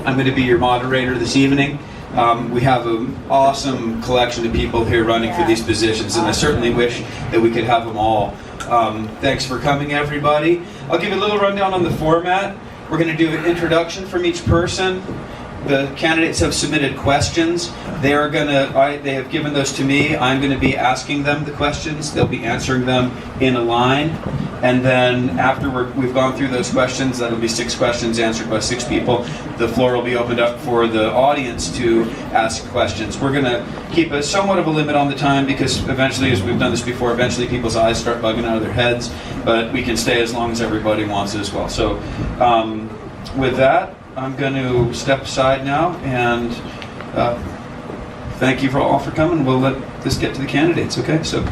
I'm going to be your moderator this evening. We have an awesome collection of people here running for these positions, and I certainly wish that we could have them all. Thanks for coming, everybody. I'll give you a little rundown on the format. We're going to do an introduction from each person. The candidates have submitted questions. They have given those to me. I'm going to be asking them the questions. They'll be answering them in a line. And then after we've gone through those questions, that'll be 6 questions answered by 6 people. The floor will be opened up for the audience to ask questions. We're going to keep somewhat of a limit on the time because eventually, as we've done this before, eventually people's eyes start bugging out of their heads. But we can stay as long as everybody wants as well. So with that, I'm going to step aside now and thank you all for coming. We'll let this get to the candidates, okay? So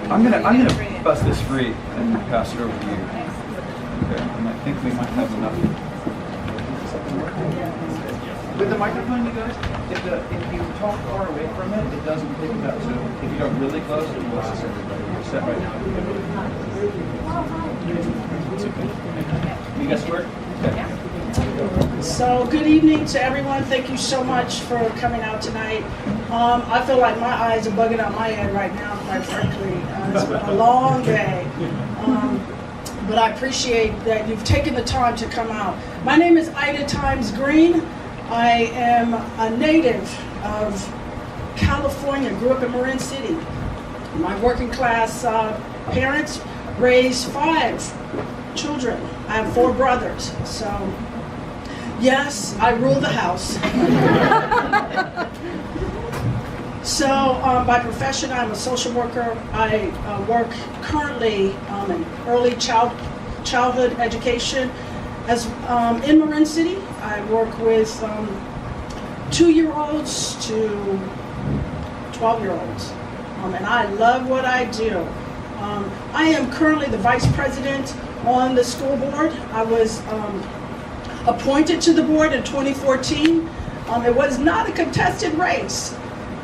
I'm gonna bust this free and pass it over to you. Okay, and I think we might have enough. With the microphone, you guys, if you talk far away from it, it doesn't pick it up. So if you go really close, it will assist everybody. You're set right now. You guys work? Okay. So good evening to everyone. Thank you so much for coming out tonight. I feel like my eyes are bugging out my head right now, quite frankly. It's been a long day. But I appreciate that you've taken the time to come out. My name is Ida Times Green. I am a native of California, grew up in Marin City. My working class parents raised 5 children. I have 4 brothers, so yes, I rule the house. So by profession, I'm a social worker. I work currently in early childhood education as in Marin City. I work with 2-year-olds to 12-year-olds, and I love what I do. I am currently the vice president on the school board. I was appointed to the board in 2014. It was not a contested race.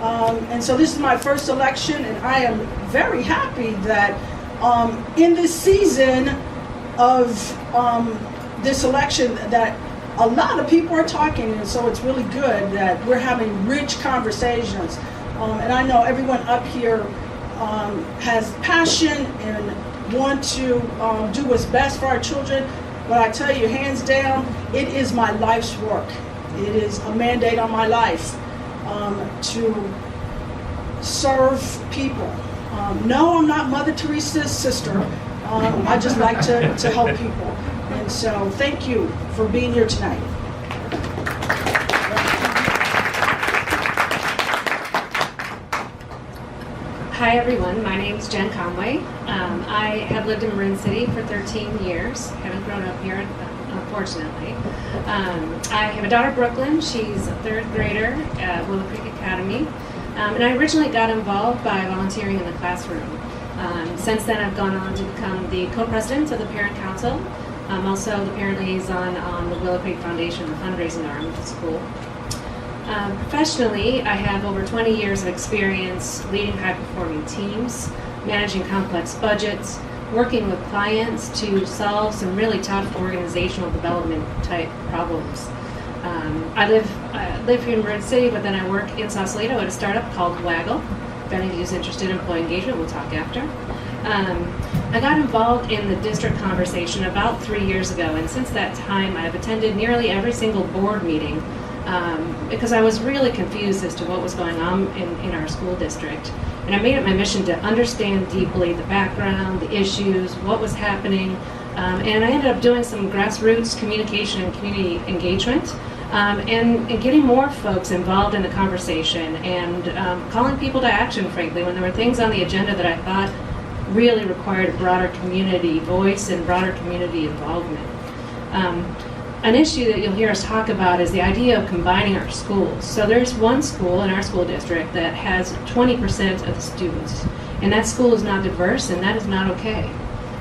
And so this is my first election, and I am very happy that in this season of this election that a lot of people are talking, and so it's really good that we're having rich conversations. And I know everyone up here has passion and want to do what's best for our children. But I tell you, hands down, it is my life's work. It is a mandate on my life to serve people. No, I'm not Mother Teresa's sister. I just like to help people. And so thank you for being here tonight. Hi everyone, my name is Jen Conway. I have lived in Marin City for 13 years. Haven't grown up here, unfortunately. I have a daughter, Brooklyn. She's a 3rd grader at Willow Creek Academy. And I originally got involved by volunteering in the classroom. Since then, I've gone on to become the co-president of the Parent Council. I'm also the parent liaison on the Willow Creek Foundation, the fundraising arm of the school. Professionally, I have over 20 years of experience leading high-performing teams, managing complex budgets, working with clients to solve some really tough organizational development type problems. I live here in Marin City, but then I work in Sausalito at a startup called Waggle. If any of you is interested in employee engagement, we'll talk after. I got involved in the district conversation about 3 years ago, and since that time I've attended nearly every single board meeting because I was really confused as to what was going on in our school district. And I made it my mission to understand deeply the background, the issues, what was happening, and I ended up doing some grassroots communication and community engagement and getting more folks involved in the conversation and calling people to action, frankly, when there were things on the agenda that I thought really required a broader community voice and broader community involvement. An issue that you'll hear us talk about is the idea of combining our schools. So there's one school in our school district that has 20% of the students, and that school is not diverse, and that is not okay.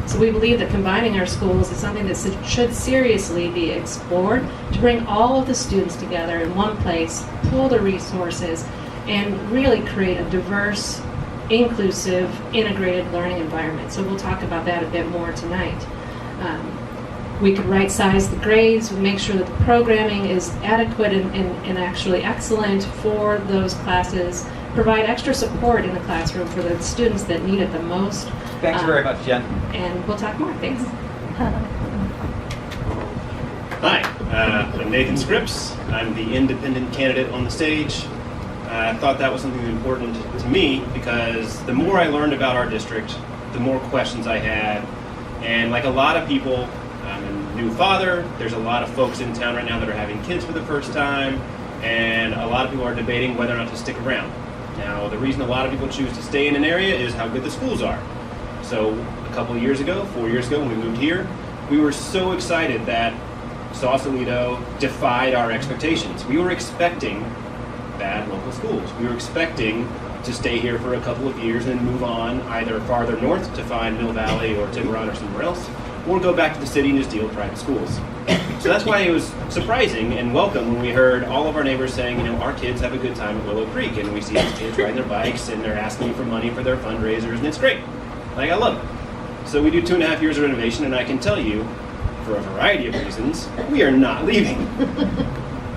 So we believe that combining our schools is something that should seriously be explored to bring all of the students together in one place, pool the resources, and really create a diverse, inclusive, integrated learning environment. So we'll talk about that a bit more tonight. We could right size the grades, make sure that the programming is adequate and actually excellent for those classes, provide extra support in the classroom for the students that need it the most. Thanks very much, Jen. And we'll talk more. Thanks. Hi, I'm Nathan Scripps. I'm the independent candidate on the stage. I thought that was something important to me because the more I learned about our district, the more questions I had. And like a lot of people, I'm a new father. There's a lot of folks in town right now that are having kids for the first time. And a lot of people are debating whether or not to stick around. Now, the reason a lot of people choose to stay in an area is how good the schools are. So a couple of years ago, 4 years ago when we moved here, we were so excited that Sausalito defied our expectations. We were expecting bad local schools. We were expecting to stay here for a couple of years and move on either farther north to find Mill Valley or Tiburon or somewhere else, or go back to the city and just deal with private schools. So that's why it was surprising and welcome when we heard all of our neighbors saying, our kids have a good time at Willow Creek, and we see these kids riding their bikes and they're asking for money for their fundraisers, and it's great. Like, I love it. So we do 2.5 years of renovation, and I can tell you, for a variety of reasons, we are not leaving.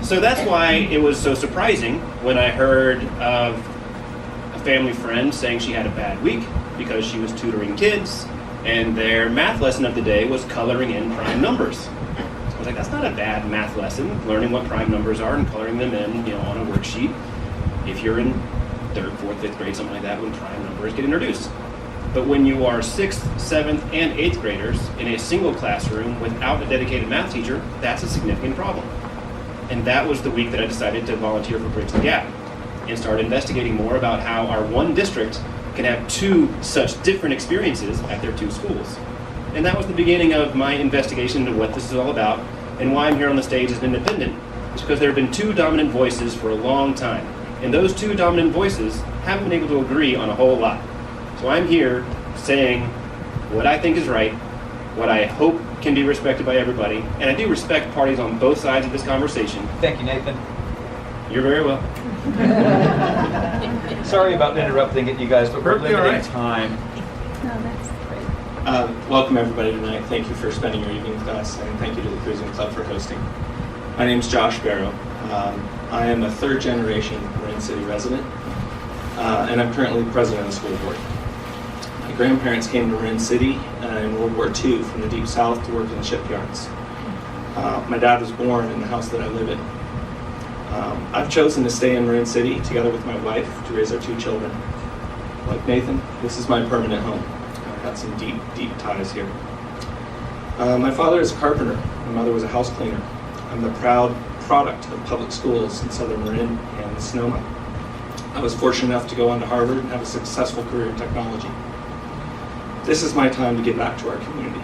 So that's why it was so surprising when I heard of a family friend saying she had a bad week because she was tutoring kids, and their math lesson of the day was coloring in prime numbers. So I was like, that's not a bad math lesson, learning what prime numbers are and coloring them in, on a worksheet. If you're in 3rd, 4th, 5th grade, something like that, when prime numbers get introduced. But when you are 6th, 7th, and 8th graders in a single classroom without a dedicated math teacher, that's a significant problem. And that was the week that I decided to volunteer for Bridge the Gap and start investigating more about how our one district can have 2 such different experiences at their 2 schools. And that was the beginning of my investigation into what this is all about and why I'm here on the stage as an independent. It's because there have been 2 dominant voices for a long time. And those 2 dominant voices haven't been able to agree on a whole lot. So I'm here saying what I think is right, what I hope can be respected by everybody, and I do respect parties on both sides of this conversation. Thank you, Nathan. You're very welcome. Sorry about interrupting it, you guys, but we're Perfectly all limited right. in time. No, that's great. Welcome everybody tonight. Thank you for spending your evening with us, and thank you to the Cruising Club for hosting. My name is Josh Barrow. I am a 3rd generation Marin City resident, and I'm currently president of the school board. My grandparents came to Marin City in World War II from the Deep South to work in the shipyards. My dad was born in the house that I live in. I've chosen to stay in Marin City together with my wife to raise our 2 children. Like Nathan, this is my permanent home. I've got some deep, deep ties here. My father is a carpenter. My mother was a house cleaner. I'm the proud product of public schools in Southern Marin and Sonoma. I was fortunate enough to go on to Harvard and have a successful career in technology. This is my time to give back to our community.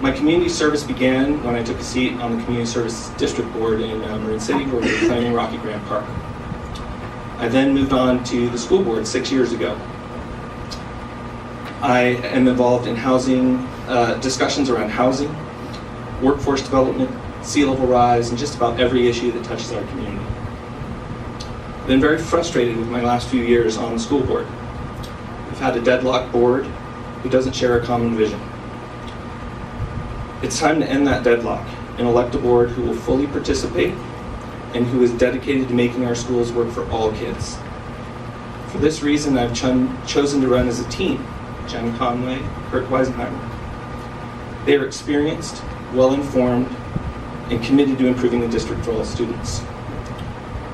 My community service began when I took a seat on the Community Service District Board in Marin City, where we were planning Rocky Grant Park. I then moved on to the school board 6 years ago. I am involved in housing, discussions around housing, workforce development, sea level rise, and just about every issue that touches our community. I've been very frustrated with my last few years on the school board. We've had a deadlocked board who doesn't share a common vision. It's time to end that deadlock and elect a board who will fully participate and who is dedicated to making our schools work for all kids. For this reason, I've chosen to run as a team. Jen Conway, Kurt Weisenheimer. They are experienced, well-informed, and committed to improving the district for all students.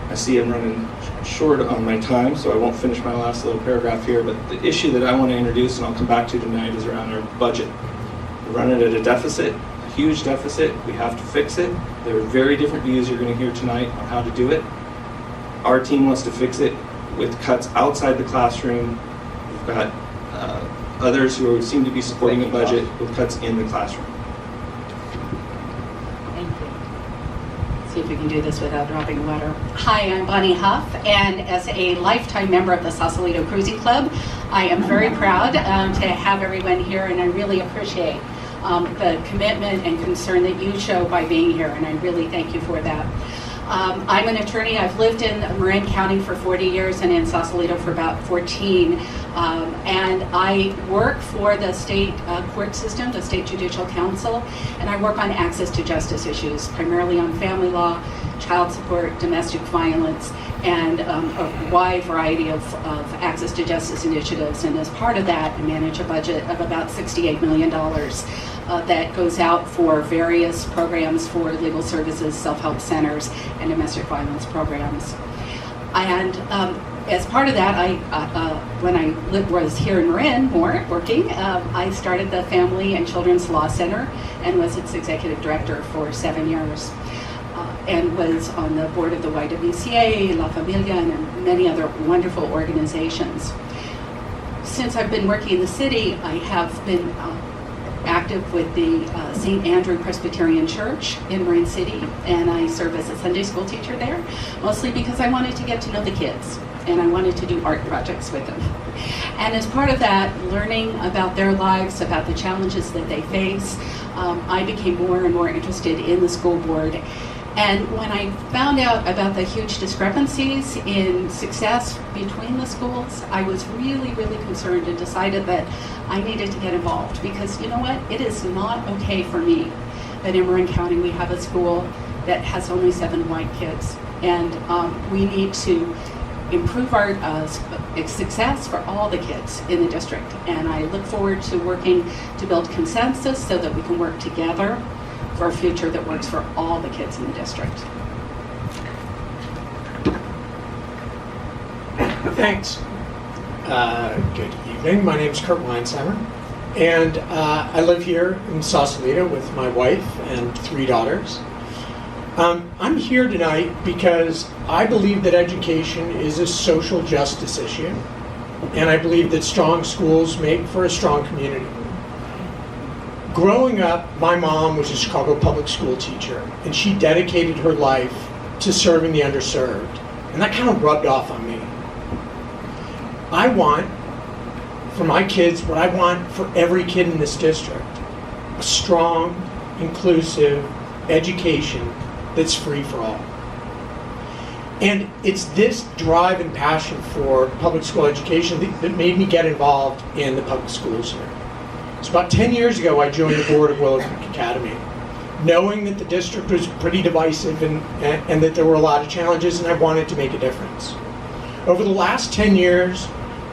I see I'm running short on my time, so I won't finish my last little paragraph here, but the issue that I want to introduce and I'll come back to tonight is around our budget. We're running at a deficit, a huge deficit. We have to fix it. There are very different views you're going to hear tonight on how to do it. Our team wants to fix it with cuts outside the classroom. We've got others who seem to be supporting the budget with cuts in the classroom. Thank you. See if we can do this without dropping water. Hi, I'm Bonnie Huff, and as a lifetime member of the Sausalito Cruising Club, I am very proud to have everyone here, and I really appreciate the commitment and concern that you show by being here, and I really thank you for that. I'm an attorney. I've lived in Marin County for 40 years and in Sausalito for about 14. And I work for the state court system, the State Judicial Council, and I work on access to justice issues, primarily on family law, child support, domestic violence, and a wide variety of access to justice initiatives. And as part of that, I manage a budget of about $68 million that goes out for various programs for legal services, self-help centers, and domestic violence programs. And as part of that, when I was here in Marin more working, I started the Family and Children's Law Center and was its executive director for 7 years. And was on the board of the YWCA, La Familia, and many other wonderful organizations. Since I've been working in the city, I have been active with the St. Andrew Presbyterian Church in Marin City, and I serve as a Sunday school teacher there, mostly because I wanted to get to know the kids, and I wanted to do art projects with them. And as part of that, learning about their lives, about the challenges that they face, I became more and more interested in the school board. And when I found out about the huge discrepancies in success between the schools, I was really, really concerned and decided that I needed to get involved, because you know what? It is not okay for me that in Marin County we have a school that has only 7 white kids. And we need to improve our success for all the kids in the district. And I look forward to working to build consensus so that we can work together for a future that works for all the kids in the district. Thanks. Good evening. My name is Kurt Weinsheimer, and I live here in Sausalito with my wife and 3 daughters. I'm here tonight because I believe that education is a social justice issue, and I believe that strong schools make for a strong community. Growing up, my mom was a Chicago public school teacher, and she dedicated her life to serving the underserved, and that kind of rubbed off on me. I want for my kids what I want for every kid in this district: a strong, inclusive education that's free for all. And it's this drive and passion for public school education that made me get involved in the public schools here. So about 10 years ago, I joined the board of Willow Creek Academy, knowing that the district was pretty divisive and that there were a lot of challenges, and I wanted to make a difference. Over the last 10 years,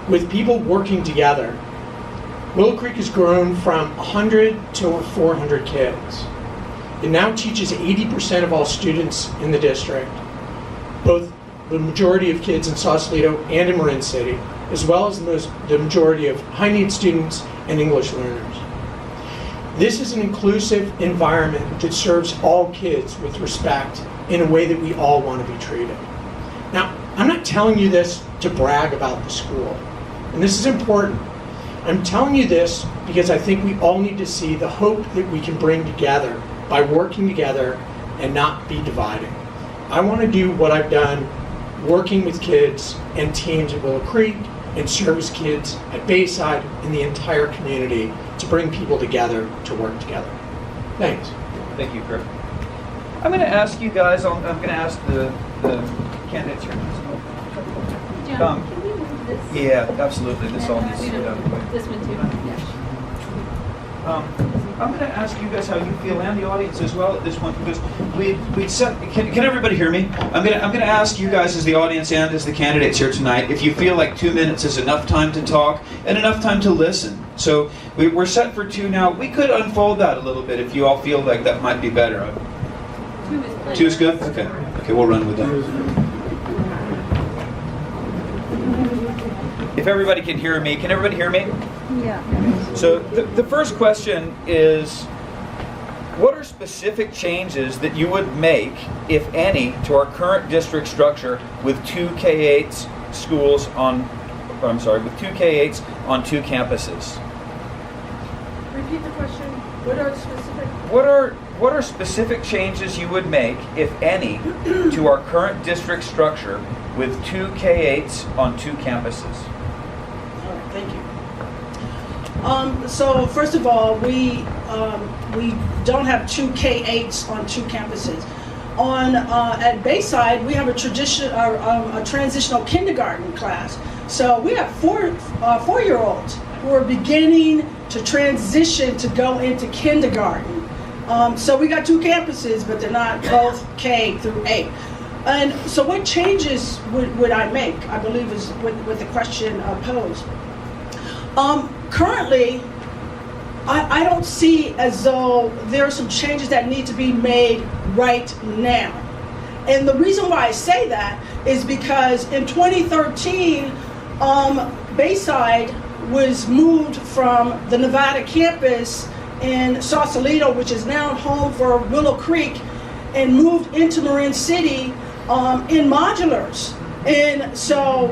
with people working together, Willow Creek has grown from 100 to over 400 kids. It now teaches 80% of all students in the district, both the majority of kids in Sausalito and in Marin City, as well as the majority of high-need students and English learners. This is an inclusive environment that serves all kids with respect in a way that we all want to be treated. Now, I'm not telling you this to brag about the school, and this is important. I'm telling you this because I think we all need to see the hope that we can bring together by working together and not be dividing. I want to do what I've done working with kids and teams at Willow Creek and service kids at Bayside and the entire community to bring people together to work together. Thanks. Thank you, Kurt. I'm going to ask you guys, I'm going to ask the candidates here. John, can we move this? Yeah, absolutely. This all needs to be done. This one too. I'm going to ask you guys how you feel, and the audience as well, at this point, because we set. Can everybody hear me? I'm going to ask you guys as the audience and as the candidates here tonight if you feel like 2 minutes is enough time to talk and enough time to listen. So we're set for 2 now. We could unfold that a little bit if you all feel like that might be better. 2 is plenty. 2 is good? Okay, we'll run with that. If everybody can hear me, can everybody hear me? Yeah. So the first question is, what are specific changes that you would make, if any, to our current district structure with 2 K-8 schools on, with 2 K-8s on 2 campuses? Repeat the question. What are specific? What are specific changes you would make, if any, to our current district structure with 2 K-8s on 2 campuses? All right, thank you. So first of all, we don't have 2 K-8s on 2 campuses. At Bayside, we have a transitional kindergarten class. So we have 4-year-olds who are beginning to transition to go into kindergarten. So we got 2 campuses, but they're not both K through 8. And so what changes would I make, I believe is what the question posed. Currently, I don't see as though there are some changes that need to be made right now. And the reason why I say that is because in 2013, Bayside was moved from the Nevada campus in Sausalito, which is now home for Willow Creek, and moved into Marin City in modulars. And so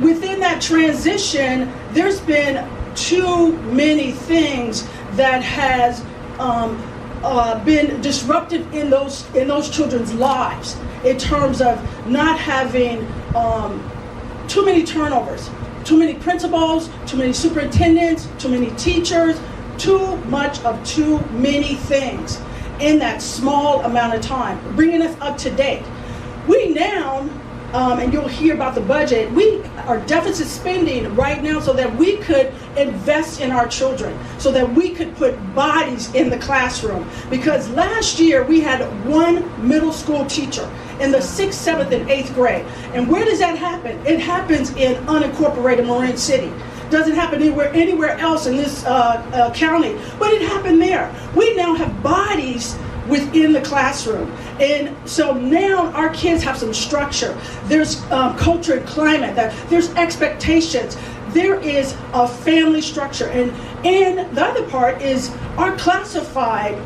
within that transition, there's been too many things that has been disruptive in those children's lives in terms of not having too many turnovers, too many principals, too many superintendents, too many teachers, too much of too many things in that small amount of time, bringing us up to date. We now, and you'll hear about the budget, we are deficit spending right now so that we could invest in our children, so that we could put bodies in the classroom. Because last year we had 1 middle school teacher in the 6th, 7th, and 8th grade. And where does that happen? It happens in unincorporated Marin City. Doesn't happen anywhere else in this county, but it happened there. We now have bodies within the classroom. And so now our kids have some structure. There's culture and climate, there's expectations. There is a family structure. And the other part is our classified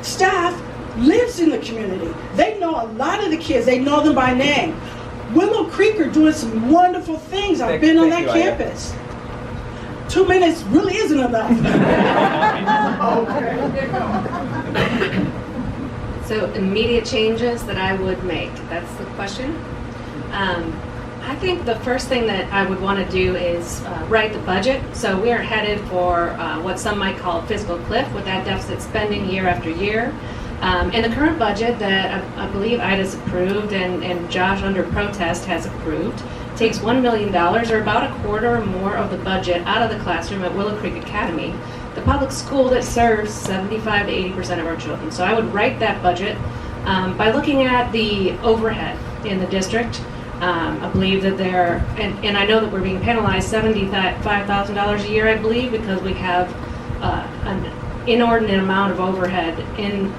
staff lives in the community. They know a lot of the kids. They know them by name. Willow Creek are doing some wonderful things. I've been on that campus. 2 minutes really isn't enough. So immediate changes that I would make, that's the question. I think the first thing that I would want to do is write the budget. So we are headed for what some might call a fiscal cliff with that deficit spending year after year. And the current budget that I believe Ida's approved and Josh under protest has approved takes $1 million, or about a quarter or more of the budget, out of the classroom at Willow Creek Academy, the public school that serves 75 to 80% of our children. So I would write that budget by looking at the overhead in the district. I believe that and I know that we're being penalized $75,000 a year, I believe, because we have an inordinate amount of overhead in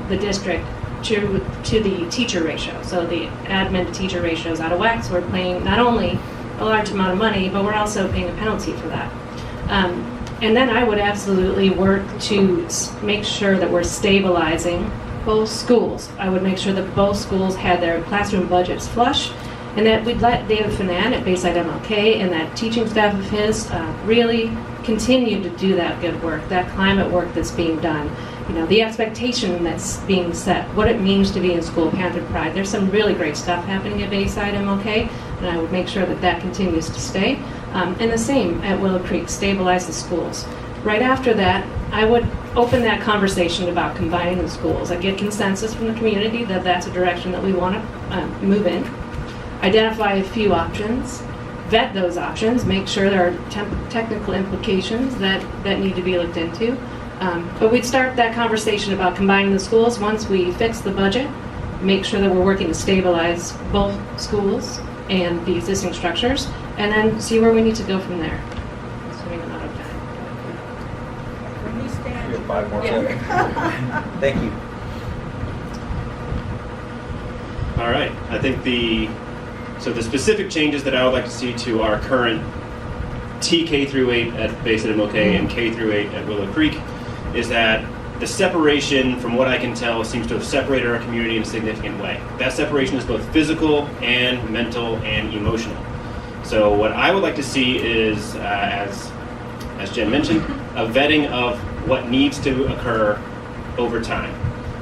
the district to the teacher ratio. So the admin to teacher ratio is out of whack, so we're paying not only a large amount of money, but we're also paying a penalty for that. And then I would absolutely work to make sure that we're stabilizing both schools. I would make sure that both schools had their classroom budgets flush, and that we'd let David Fanan at Bayside MLK and that teaching staff of his really continue to do that good work, that climate work that's being done. You know, the expectation that's being set, what it means to be in school, Panther Pride. There's some really great stuff happening at Bayside MLK, and I would make sure that that continues to stay. And the same at Willow Creek, stabilize the schools. Right after that, I would open that conversation about combining the schools. I get consensus from the community that that's a direction that we want to move in. Identify a few options, vet those options, make sure there are technical implications that need to be looked into. But we'd start that conversation about combining the schools once we fix the budget, make sure that we're working to stabilize both schools and the existing structures, and then see where we need to go from there. Assuming I'm out of time. When we stand, You have 5 more seconds. Thank you. All right, I think the specific changes that I would like to see to our current TK through 8 at Bayside MLK and K through 8 at Willow Creek is that the separation, from what I can tell, seems to have separated our community in a significant way. That separation is both physical and mental and emotional. So what I would like to see is, as Jen mentioned, a vetting of what needs to occur over time.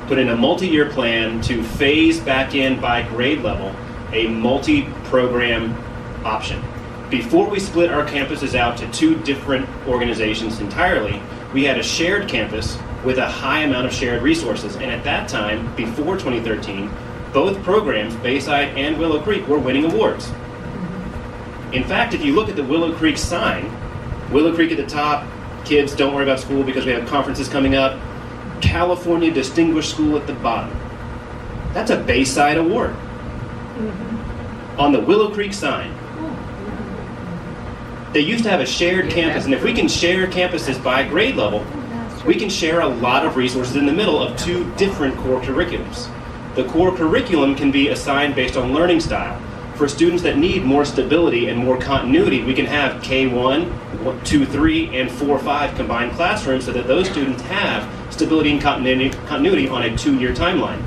Put in a multi-year plan to phase back in by grade level a multi-program option. Before we split our campuses out to 2 different organizations entirely, we had a shared campus with a high amount of shared resources. And at that time, before 2013, both programs, Bayside and Willow Creek, were winning awards. In fact, if you look at the Willow Creek sign, Willow Creek at the top, kids don't worry about school because we have conferences coming up, California Distinguished School at the bottom. That's a Bayside award. On the Willow Creek sign. They used to have a shared campus, and if we can share campuses by grade level, we can share a lot of resources in the middle of two different core curriculums. The core curriculum can be assigned based on learning style. For students that need more stability and more continuity, we can have K1, 2, 3, and 4, 5 combined classrooms so that those students have stability and continuity on a 2-year timeline.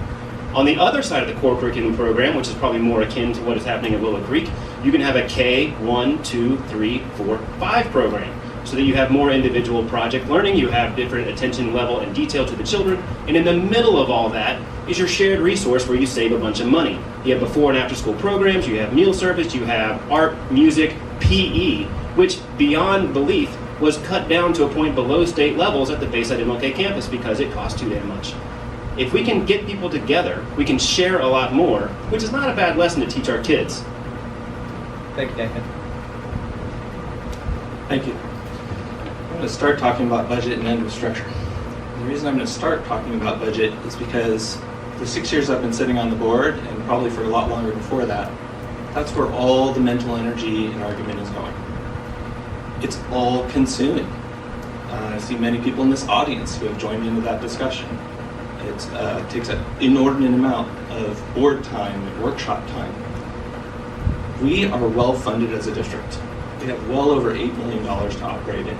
On the other side of the core curriculum program, which is probably more akin to what is happening at Willow Creek, you can have a K1, 2, 3, 4, 5 program so that you have more individual project learning, you have different attention level and detail to the children, and in the middle of all that is your shared resource where you save a bunch of money. You have before and after school programs, you have meal service, you have art, music, PE, which beyond belief was cut down to a point below state levels at the Bayside MLK campus because it cost too damn much. If we can get people together, we can share a lot more, which is not a bad lesson to teach our kids. Thank you, Nathan. Thank you. I'm going to start talking about budget and end with structure. The reason I'm going to start talking about budget is because the 6 years I've been sitting on the board, and probably for a lot longer before that, that's where all the mental energy and argument is going. It's all consuming. I see many people in this audience who have joined into that discussion. It takes an inordinate amount of board time and workshop time. We are well funded as a district. We have well over $8 million to operate in.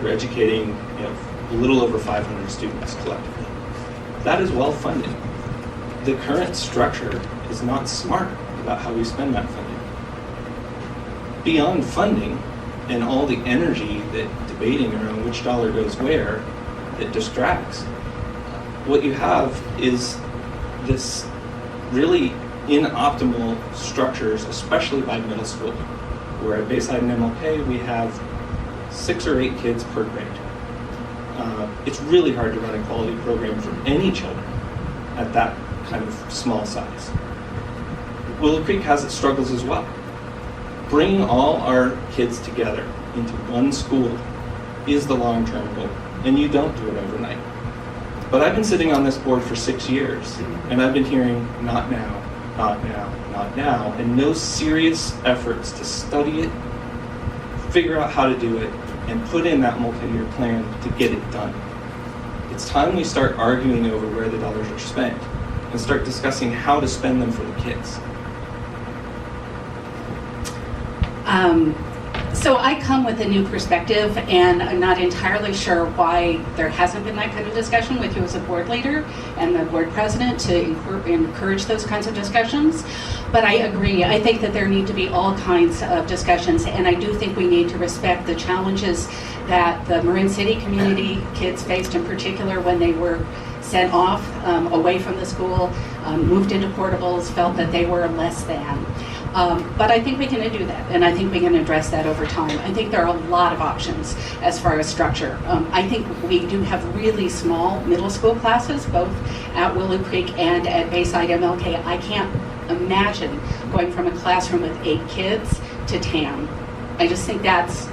We're educating a little over 500 students collectively. That is well funded. The current structure is not smart about how we spend that funding. Beyond funding and all the energy that debating around which dollar goes where, it distracts. What you have is this really inoptimal structures, especially by middle school, where at Bayside and MLK we have 6 or 8 kids per grade. It's really hard to run a quality program for any children at that kind of small size. Willow Creek has its struggles as well. Bringing all our kids together into one school is the long-term goal, and you don't do it overnight. But I've been sitting on this board for 6 years, and I've been hearing, not now, not now, not now, and no serious efforts to study it, figure out how to do it, and put in that multi-year plan to get it done. It's time we start arguing over where the dollars are spent and start discussing how to spend them for the kids. So I come with a new perspective, and I'm not entirely sure why there hasn't been that kind of discussion with you as a board leader and the board president to encourage those kinds of discussions. But I agree. I think that there need to be all kinds of discussions, and I do think we need to respect the challenges that the Marin City community kids faced, in particular when they were sent off away from the school, moved into portables, felt that they were less than. But I think we can do that, and I think we can address that over time. I think there are a lot of options as far as structure. I think we do have really small middle school classes, both at Willow Creek and at Bayside MLK. I can't imagine going from a classroom with 8 kids to 10. I just think that's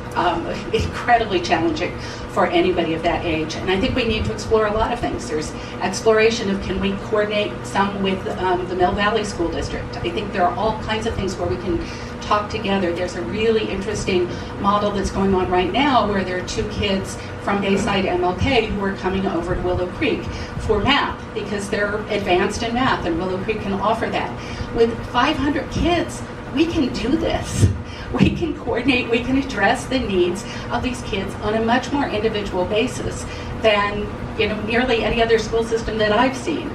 incredibly challenging for anybody of that age. And I think we need to explore a lot of things. There's exploration of, can we coordinate some with the Mill Valley School District? I think there are all kinds of things where we can talk together. There's a really interesting model that's going on right now where there are 2 kids from Bayside MLK who are coming over to Willow Creek for math because they're advanced in math, and Willow Creek can offer that. With 500 kids, we can do this. We can coordinate, we can address the needs of these kids on a much more individual basis than nearly any other school system that I've seen.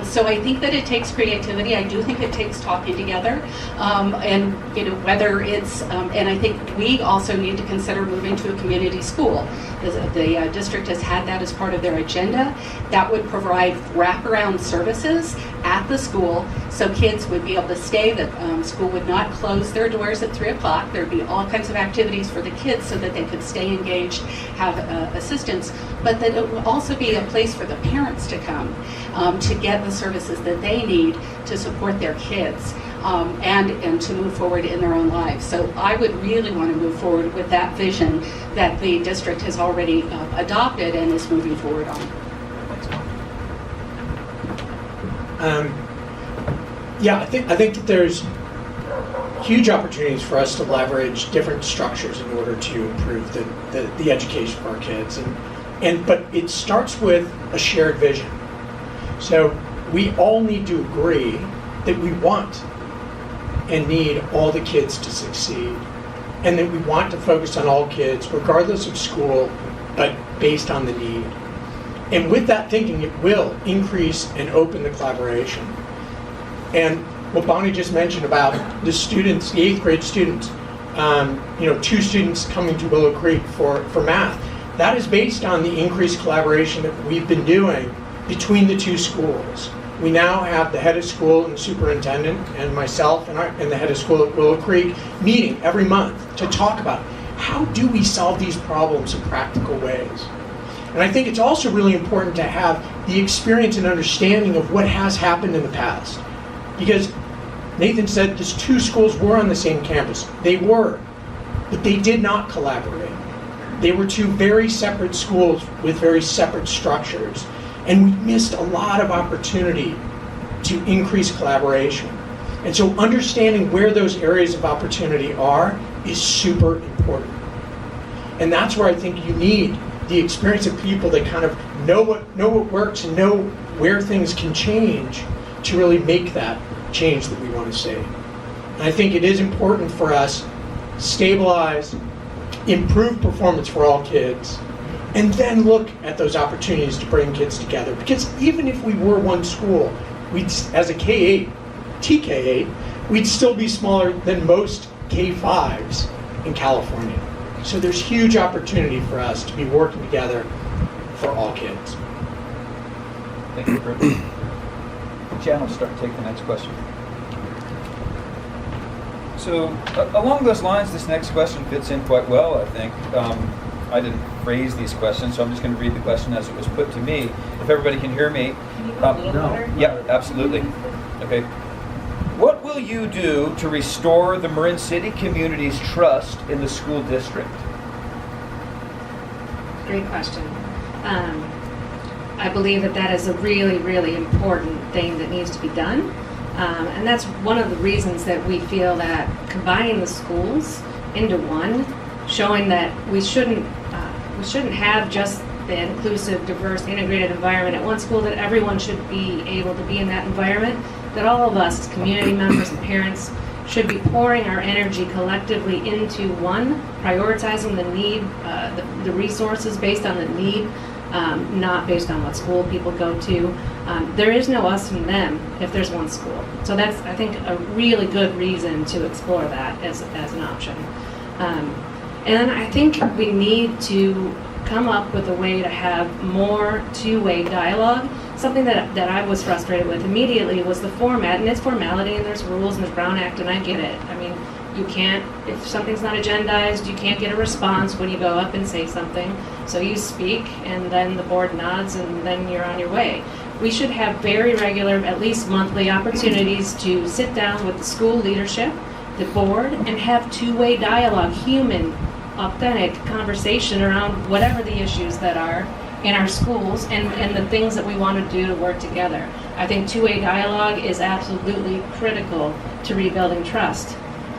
So I think that it takes creativity. I do think it takes talking together, and whether it's and I think we also need to consider moving to a community school. The district has had that as part of their agenda. That would provide wraparound services at the school, so kids would be able to stay. The school would not close their doors at 3 o'clock. There'd be all kinds of activities for the kids so that they could stay engaged, have assistance but that it will also be a place for the parents to come to get the services that they need to support their kids and to move forward in their own lives. So I would really want to move forward with that vision that the district has already adopted and is moving forward on. Yeah, I think that there's huge opportunities for us to leverage different structures in order to improve the education of our kids, but it starts with a shared vision. So we all need to agree that we want and need all the kids to succeed, and that we want to focus on all kids regardless of school, but based on the need. And with that thinking, it will increase and open the collaboration. And what Bonnie just mentioned about the students, the 8th grade students, 2 students coming to Willow Creek for math, that is based on the increased collaboration that we've been doing between the 2 schools. We now have the head of school and the superintendent and myself and the head of school at Willow Creek meeting every month to talk about how do we solve these problems in practical ways. And I think it's also really important to have the experience and understanding of what has happened in the past. Because Nathan said these 2 schools were on the same campus. They were, but they did not collaborate. They were 2 very separate schools with very separate structures. And we missed a lot of opportunity to increase collaboration. And so understanding where those areas of opportunity are is super important. And that's where I think you need the experience of people that kind of know what works and know where things can change to really make that change that we want to see. And I think it is important for us to stabilize, improve performance for all kids, and then look at those opportunities to bring kids together. Because even if we were one school, as a K-8, TK-8, we'd still be smaller than most K-5s in California. So there's huge opportunity for us to be working together for all kids. Thank you, Kurt. Jan will take the next question. So along those lines, this next question fits in quite well, I think. I didn't phrase these questions, so I'm just going to read the question as it was put to me. If everybody can hear me. Can you go a little louder? Yeah, absolutely. Okay. What will you do to restore the Marin City community's trust in the school district? Great question. I believe that is a really, really important thing that needs to be done. And that's one of the reasons that we feel that combining the schools into one, showing that we shouldn't have just the inclusive, diverse, integrated environment at one school, that everyone should be able to be in that environment, that all of us as community members and parents should be pouring our energy collectively into one, prioritizing the need, the resources based on the need, not based on what school people go to. There is no us and them if there's one school. So that's, I think, a really good reason to explore that as an option. And I think we need to come up with a way to have more two-way dialogue. Something that I was frustrated with immediately was the format, and it's formality, and there's rules, and there's Brown Act, and I get it. I mean, you can't, if something's not agendized, you can't get a response when you go up and say something. So you speak, and then the board nods, and then you're on your way. We should have very regular, at least monthly opportunities to sit down with the school leadership, the board, and have two-way dialogue, human, authentic conversation around whatever the issues that are in our schools and the things that we want to do to work together. I think two-way dialogue is absolutely critical to rebuilding trust.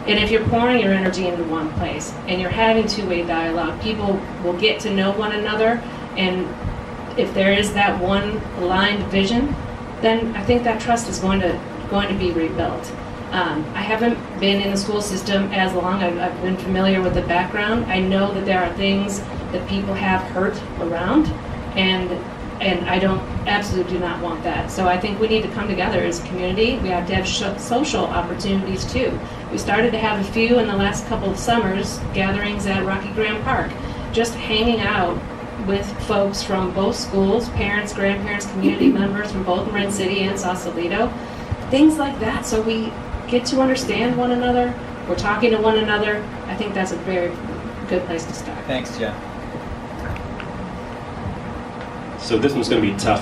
And if you're pouring your energy into one place and you're having two-way dialogue, people will get to know one another, and if there is that one aligned vision, then I think that trust is going to be rebuilt. I haven't been in the school system as long. I've been familiar with the background. I know that there are things that people have hurt around, and I absolutely do not want that. So I think we need to come together as a community. We have to have social opportunities too. We started to have a few in the last couple of summers, gatherings at Rocky Graham Park, just hanging out with folks from both schools, parents, grandparents, community members from both Marin City and Sausalito, things like that, so we get to understand one another, we're talking to one another. I think that's a very good place to start. Thanks, Jen. So this one's going to be tough